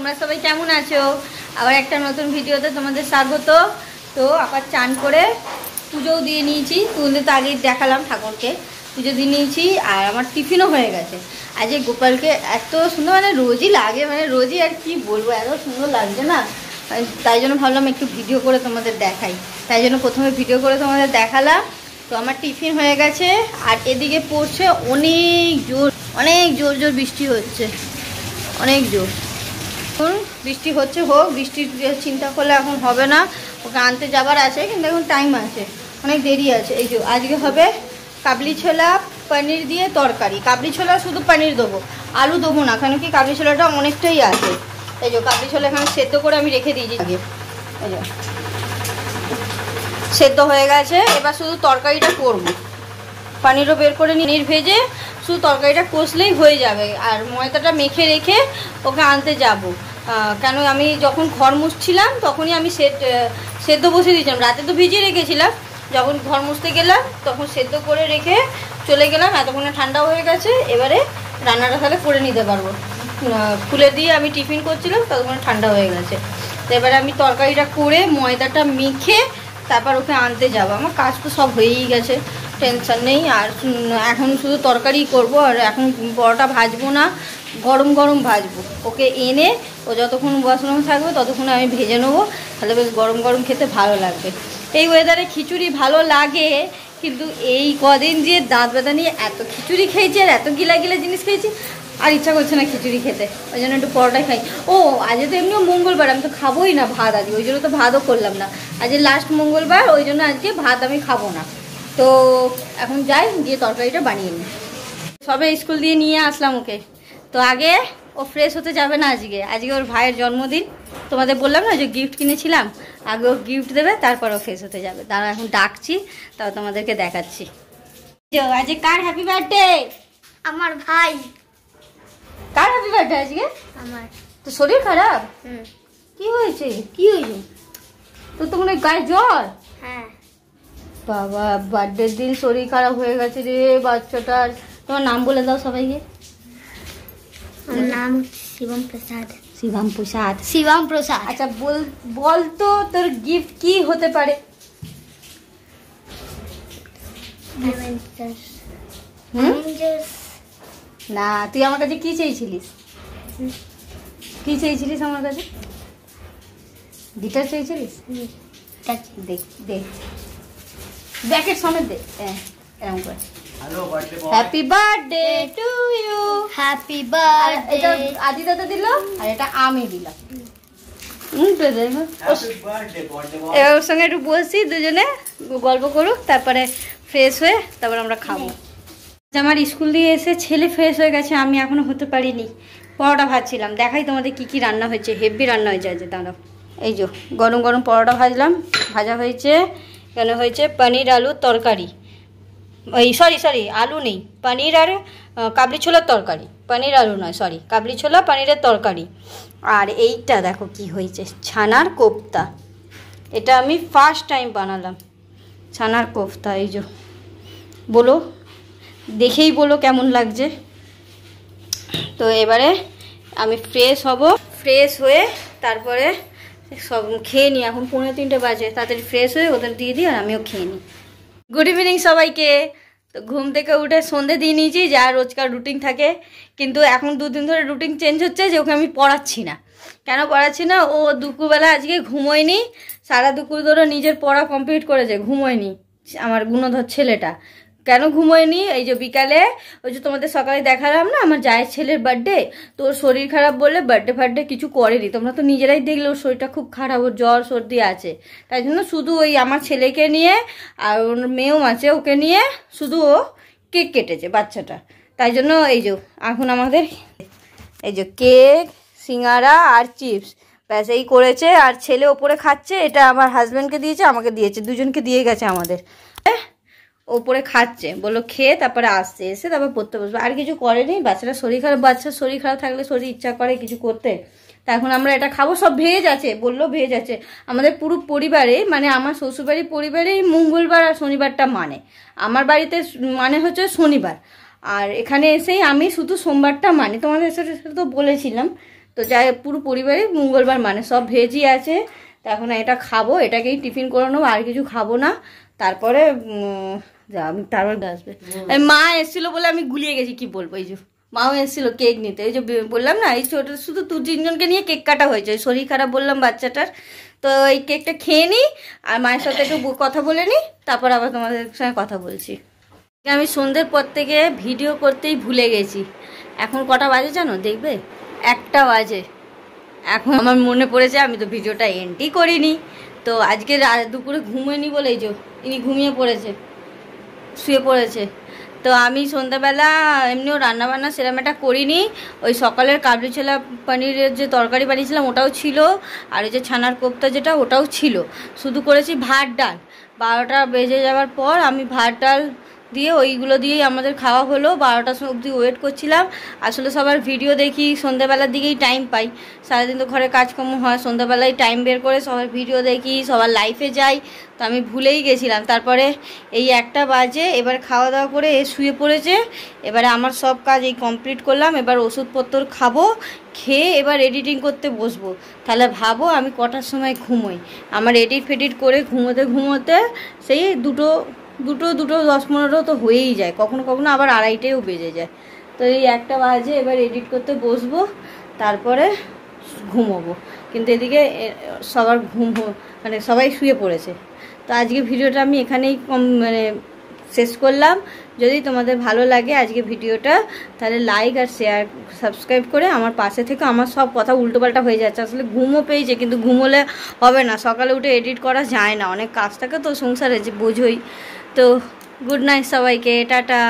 তোমরা সবাই কেমন আছো? আবার একটা নতুন ভিডিওতে তোমাদের স্বাগত। তো আবার চান করে পুজোও দিয়ে নিয়েছি, তুলে তো আগেই দেখালাম ঠাকুরকে পুজো দিয়ে নিয়েছি। আর আমার টিফিনও হয়ে গেছে। আজ এই গোপালকে এত সুন্দর, মানে রোজই লাগে, মানে রোজই আর কি বলবো, এত সুন্দর লাগছে না, তাই জন্য ভাবলাম একটু ভিডিও করে তোমাদের দেখাই। তাই জন্য প্রথমে ভিডিও করে তোমাদের দেখালাম। তো আমার টিফিন হয়ে গেছে। আর এদিকে পড়ছে অনেক জোর বৃষ্টি হচ্ছে, অনেক জোর। এখন বৃষ্টি হচ্ছে, হোক, বৃষ্টির চিন্তা করলে এখন হবে না। ওকে আনতে যাবার আছে, কিন্তু এখন টাইম আছে, অনেক দেরি আছে। এই যে আজকে হবে কাবলি ছোলা পনির দিয়ে তরকারি। কাবলি ছোলা শুধু পনির দেবো, আলু দেবো না, কেন কি কাবলি ছোলাটা অনেকটাই আছে। এই যে কাবলি ছোলা এখানে সেদ্ধ করে আমি রেখে দিয়েছি আগে। এই যে সেদ্ধ হয়ে গেছে, এবার শুধু তরকারিটা করবো। পনিরও বের করে নিয়ে ভেজে শুধু তরকারিটা কষলেই হয়ে যাবে। আর ময়দাটা মেখে রেখে ওকে আনতে যাব। কেন আমি যখন ঘর মুছছিলাম তখনই আমি সেদ্ধ বসে দিয়েছিলাম, রাতে তো ভিজিয়ে রেখেছিলাম। যখন ঘর মুছতে গেলাম তখন সেদ্ধ করে রেখে চলে গেলাম, এতক্ষণে ঠান্ডাও হয়ে গেছে। এবারে রান্নাটা তাহলে করে নিতে পারবো। খুলে দিয়ে আমি টিফিন করছিলাম, ততক্ষণে ঠান্ডা হয়ে গেছে। তো এবারে আমি তরকারিটা করে ময়দাটা মেখে তারপর ওকে আনতে যাবো। আমার কাজ তো সব হয়েই গেছে, টেনশন নেই। আর এখন শুধু তরকারি করব, আর এখন পরোটা ভাজবো না, গরম গরম ভাজবো। ওকে এনে ও যতক্ষণ বসানো থাকবে ততক্ষণ আমি ভেজে নেবো, তাহলে বেশ গরম গরম খেতে ভালো লাগবে। এই ওয়েদারে খিচুড়ি ভালো লাগে, কিন্তু এই কদিন যে দাঁত ব্যথা নিয়ে এত খিচুড়ি খেয়েছি আর এত গিলা জিনিস খেয়েছি, আর ইচ্ছা করছে না খিচুড়ি খেতে। ওই জন্য একটু পরোটাই খাই। ও আজকে তো এমনিও মঙ্গলবার, আমি তো খাবোই না ভাত আজকে, ওই জন্য তো ভাতও করলাম না। আজকে লাস্ট মঙ্গলবার, ওই জন্য আজকে ভাত আমি খাবো না। তো এখন যাই, গিয়ে তরকারিটা বানিয়ে নিই। সবে স্কুল দিয়ে নিয়ে আসলাম ওকে। তো আগে ও ফ্রেশ হতে যাবে না, আজকে ওর ভাইয়ের জন্মদিন। তোমাদের বললাম না যে গিফট কিনেছিলাম, আগে ও গিফট দেবে তারপর ও ফ্রেশ হতে যাবে। তারা এখন ডাকছি, তাও তোমাদেরকে দেখাচ্ছি। আজকে কার হ্যাপি বার্থডে? আমার ভাই। কার হ্যাপি বার্থডে আজকে? আমার। তো শরীর খারাপ? কি হয়েছে? তোর তো মনে হয় গায়ে জ্বর। হ্যাঁ বাবা, বার্থডের দিন শরীর খারাপ হয়ে গেছে রে বাচ্চাটার। তোমার নাম বলে দাও সবাইকে। আমার নাম শিবম প্রসাদ। শিবম প্রসাদ। আচ্ছা বল তো তোর গিফট কি হতে পারে? না, তুই আমার কাছে কি চেয়েছিলিস? আমার কাছে গিটার চেয়েছিলিস? দেখ ব্যাকের সমেত দে, এরকম করে। Happy birthday to you. Happy birthday. এটা আদি দাদা দিল, আর এটা আমি দিলাম। এবার ওর সঙ্গে একটু বসি, দুজনে গল্প করুক, তারপরে ফ্রেশ হয়ে তারপর আমরা খাবো। আমার স্কুল দিয়ে এসে ছেলে ফ্রেশ হয়ে গেছে, আমি এখনো হতে পারিনি। পরোটা ভাজছিলাম, দেখাই তোমাদের কি কি রান্না হয়েছে। হেভি রান্না হয়েছে আজকে, দাঁড়াও। এই যে গরম গরম পরোটা ভাজা হয়েছে। এখানে হয়েছে পনির আলুর তরকারি। সরি আলু নেই, পনির আর কাবলি ছোলার তরকারি। পনির আলু নয়, সরি, কাবলি ছোলা পনিরের তরকারি। আর এইটা দেখো কি হয়েছে, ছানার কোফতা। এটা আমি ফার্স্ট টাইম বানালাম, ছানার কোফতা। এই যে বলো, দেখেই বলো কেমন লাগছে। তো এবারে আমি ফ্রেশ হব, ফ্রেশ হয়ে তারপরে সব খেয়ে নিই। এখন 2:45 বাজে, তাড়াতাড়ি ফ্রেশ হয়ে ওদের দিয়ে দিই, আর আমিও খেয়ে নিই। গুড ইভিনিং সবাইকে। তো ঘুম থেকে উঠে সন্ধে দিয়ে নিয়েছি, যা রোজকার রুটিন থাকে। কিন্তু এখন 2 দিন ধরে রুটিন চেঞ্জ হচ্ছে, যে ওকে আমি পড়াচ্ছি না। কেন পড়াচ্ছি না? ও দুপুরবেলা আজকে ঘুমোয়নি, সারা দুপুর ধরে নিজের পড়া কমপ্লিট করেছে, ঘুমোয়নি। আমার গুণধর ছেলেটা কেন ঘুমোয়নি? এই যে বিকালে, ওই যে তোমাদের সকালে দেখালাম না আমার জায়ের ছেলের বার্থডে, তো ওর শরীর খারাপ বলে বার্থডে কিছু করেনি। তোমরা তো নিজেরাই দেখলে ওর শরীরটা খুব খারাপ, ওর জ্বর সর্দি আছে। তাই জন্য শুধু ওই আমার ছেলেকে নিয়ে, আর ওর মেয়েও আছে, ওকে নিয়ে শুধু ও কেক কেটেছে বাচ্চাটা। তাই জন্য এই যে এখন আমাদের এই যে কেক, সিঙ্গারা আর চিপস, ব্যাস এই করেছে। আর ছেলে ওপরে খাচ্ছে, এটা আমার হাজব্যান্ডকে দিয়েছে, আমাকে দিয়েছে, দুজনকে দিয়ে গেছে আমাদের। ওপরে খাচ্ছে, বললো খেয়ে তারপরে আসছে, এসে তারপর পড়তে বসবে। আর কিছু করেনি। বাচ্চাটা বাচ্চার শরীর খারাপ থাকলে শরীর ইচ্ছা করে কিছু করতে। তা এখন আমরা এটা খাবো, সব ভেজ আছে, বললো ভেজ আছে। আমাদের পুরো পরিবারে, মানে আমার শ্বশুরবাড়ির পরিবারেই মঙ্গলবার আর শনিবারটা মানে, আমার বাড়িতে মানে হচ্ছে শনিবার। আর এখানে এসেই আমি শুধু সোমবারটা মানি। তোমাদের সাথে তো বলেছিলাম। তো যাই পুরো পরিবারে মঙ্গলবার মানে সব ভেজই আছে। তো এখন এটা খাবো, এটাকেই টিফিন করে নেবো, আর কিছু খাবো না। তারপরে তারপর আসবে। মা এসেছিলো বলে আমি গুলিয়ে গেছি, কি বলবো। এই যে মাও এসেছিলো কেক নিতে, এই যে বললাম না এই ছোটো শুধু 2-3 জনকে নিয়ে কেক কাটা হয়েছে। শরীর খারাপ বললাম বাচ্চাটার, তো এই কেকটা খেয়ে নিই আর মায়ের সাথে একটু কথা বলে নিই, তারপর আবার তোমাদের সঙ্গে কথা বলছি। আমি সন্ধ্যের পর থেকে ভিডিও করতেই ভুলে গেছি। এখন কটা বাজে জানো? দেখবে 1টা বাজে। এখন আমার মনে পড়েছে আমি তো ভিডিওটা এন্ডই করিনি। তো আজকে দুপুরে ঘুমোয়নি বলে এই যে ইনি ঘুমিয়ে পড়েছে, শুয়ে পড়েছে। তো আমি সন্ধ্যাবেলা এমনিও রান্নাবান্না সেরকম একটা করিনি। ওই সকালের কাবলি ছোলা পনিরের যে তরকারি বানিয়েছিলাম ওটাও ছিল, আর ওই যে ছানার কোপ্তা যেটা ওটাও ছিল। শুধু করেছি ভাত ডাল। 12টা বেজে যাওয়ার পর আমি ভাত ডাল দিয়ে ওইগুলো দিয়েই আমাদের খাওয়া হলো। 12টার অবধি ওয়েট করছিলাম। আসলে সবার ভিডিও দেখি সন্ধ্যাবেলার দিকেই টাইম পাই, সারাদিন তো ঘরে কাজকর্ম হয়, সন্ধ্যাবেলায় টাইম বের করে সবার ভিডিও দেখি, সবার লাইফে যাই। তো আমি ভুলেই গেছিলাম। তারপরে এই 1টা বাজে, এবার খাওয়া দাওয়া করে শুয়ে পড়েছে। এবারে আমার সব কাজ এই কমপ্লিট করলাম, এবার ওষুধপত্র খাবো, খেয়ে এবার এডিটিং করতে বসবো। তাহলে ভাবো আমি কটার সময় ঘুমোই। আমার এডিট ফেডিট করে ঘুমোতে সেই দুটো 10-15 তো হয়েই যায়, কখনো কখনো আবার 2:30ও বেজে যায়। তো এই 1টা বাজে, এবার এডিট করতে বসবো, তারপরে ঘুমোবো। কিন্তু এদিকে সবার মানে সবাই শুয়ে পড়েছে। তো আজকে ভিডিওটা আমি এখানেই শেষ করলাম। যদি তোমাদের ভালো লাগে আজকে ভিডিওটা, তাহলে লাইক আর শেয়ার সাবস্ক্রাইব করে আমার পাশে থেকে। আমার সব কথা উল্টোপাল্টা হয়ে যাচ্ছে, আসলে ঘুমও পেয়েছে, কিন্তু ঘুমোলে হবে না, সকালে উঠে এডিট করা যায় না, অনেক কাজ থাকে তো সংসারে, যে বোঝোই। তো গুড নাইট সবাইকে, টাটা।